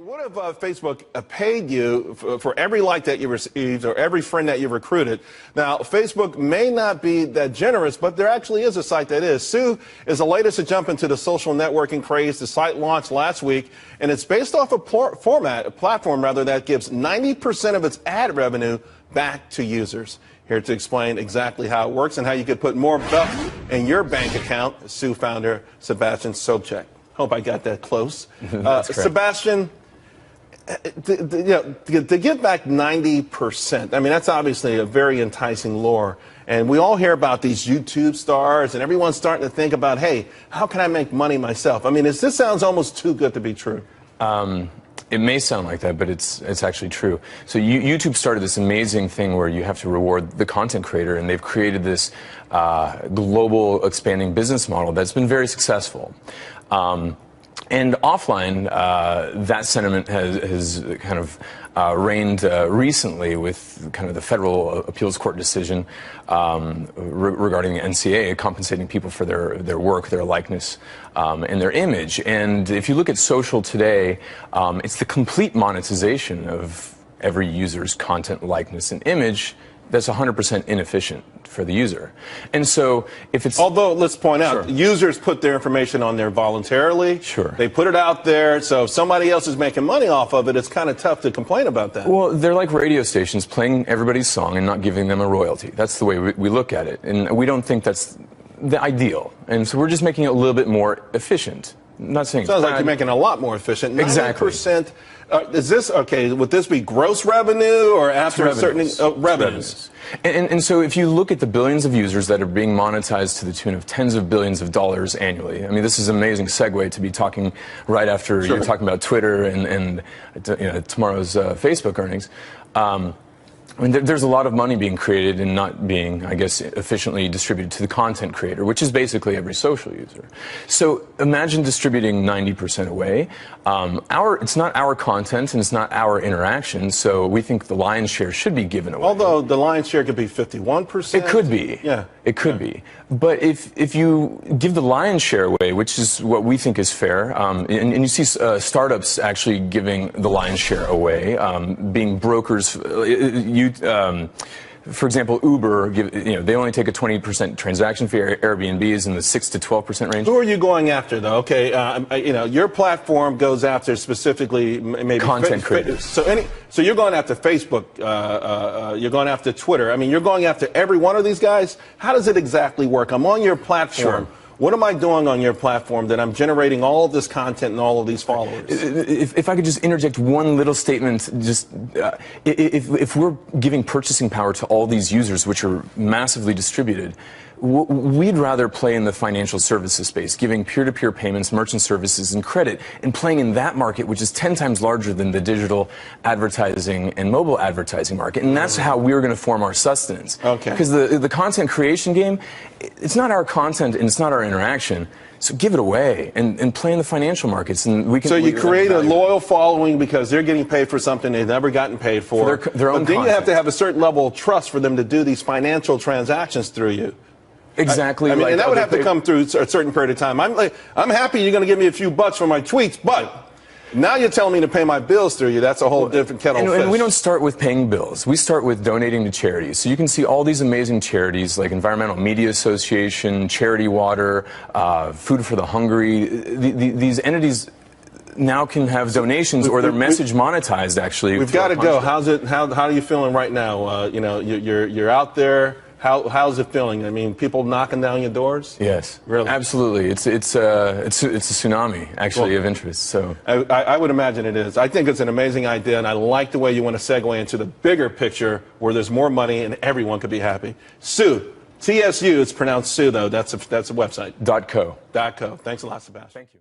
What if Facebook paid you for every like that you received or every friend that you recruited? Now, Facebook may not be that generous, but there actually is a site that is. Sue is the latest to jump into the social networking craze. The site launched last week, and it's based off a platform that gives 90% of its ad revenue back to users. Here to explain exactly how it works and how you could put more bucks in your bank account, Sue founder Sebastian Sobczak. Hope I got that close. Sebastian, to give back 90%, I mean, that's obviously a very enticing lure. And we all hear about these YouTube stars, and everyone's starting to think about, hey, how can I make money myself? I mean, this sounds almost too good to be true. It may sound like that, but it's actually true. So YouTube started this amazing thing where you have to reward the content creator, and they've created this global expanding business model that's been very successful. And offline, that sentiment has kind of reigned recently with kind of the federal appeals court decision regarding the NCA compensating people for their work, their likeness, and their image. And if you look at social today, it's the complete monetization of every user's content, likeness, and image that's 100% inefficient for the user. And so if it's... Although, let's point out, users put their information on there voluntarily. Sure. They put it out there, so if somebody else is making money off of it, it's kind of tough to complain about that. Well, they're like radio stations playing everybody's song and not giving them a royalty. That's the way we look at it. And we don't think that's the ideal. And so we're just making it a little bit more efficient. I'm not saying sounds like you're making it a lot more efficient. 90%. Exactly. Is this, okay, would this be gross revenue or after a certain revenues? And so if you look at the billions of users that are being monetized to the tune of tens of billions of dollars annually, I mean, this is an amazing segue to be talking right after you're talking about Twitter and tomorrow's Facebook earnings. I mean, there's a lot of money being created and not being, I guess, efficiently distributed to the content creator, which is basically every social user. So imagine distributing 90% away. It's not our content and it's not our interaction, so we think the lion's share should be given away. Although the lion's share could be 51%. It could be. Yeah. It could be. But if you give the lion's share away, which is what we think is fair, and you see startups actually giving the lion's share away, being brokers, for example, Uber, they only take a 20% transaction fee. Airbnb is in the 6 to 12% range. Who are you going after, though? Okay, your platform goes after specifically maybe content creators. So you're going after Facebook. You're going after Twitter. I mean, you're going after every one of these guys. How does it exactly work? I'm on your platform. Sure. What am I doing on your platform that I'm generating all of this content and all of these followers? If I could just interject one little statement, just if we're giving purchasing power to all these users, which are massively distributed, we'd rather play in the financial services space, giving peer-to-peer payments, merchant services, and credit, and playing in that market, which is 10 times larger than the digital advertising and mobile advertising market. And that's how we're going to form our sustenance. Okay. Because the content creation game, it's not our content and it's not our interaction. So give it away and play in the financial markets, and we can. So you create a loyal following because they're getting paid for something they've never gotten paid for. Their own but then content. You have to have a certain level of trust for them to do these financial transactions through you. Exactly. I mean, and that would have to come through a certain period of time. I'm happy you're going to give me a few bucks for my tweets, but now you're telling me to pay my bills through you. That's a whole different kettle of fish. And we don't start with paying bills. We start with donating to charities. So you can see all these amazing charities like Environmental Media Association, Charity Water, Food for the Hungry. These entities now can have donations or their message monetized. Actually, we've got to go. How's it? How are you feeling right now? You're out there. How's it feeling? I mean, people knocking down your doors? Yes, really, absolutely. It's a tsunami actually of interest. So I would imagine it is. I think it's an amazing idea, and I like the way you want to segue into the bigger picture where there's more money and everyone could be happy. Sue, TSU. It's pronounced Sue though. That's a website. .co. .co. Thanks a lot, Sebastian. Thank you.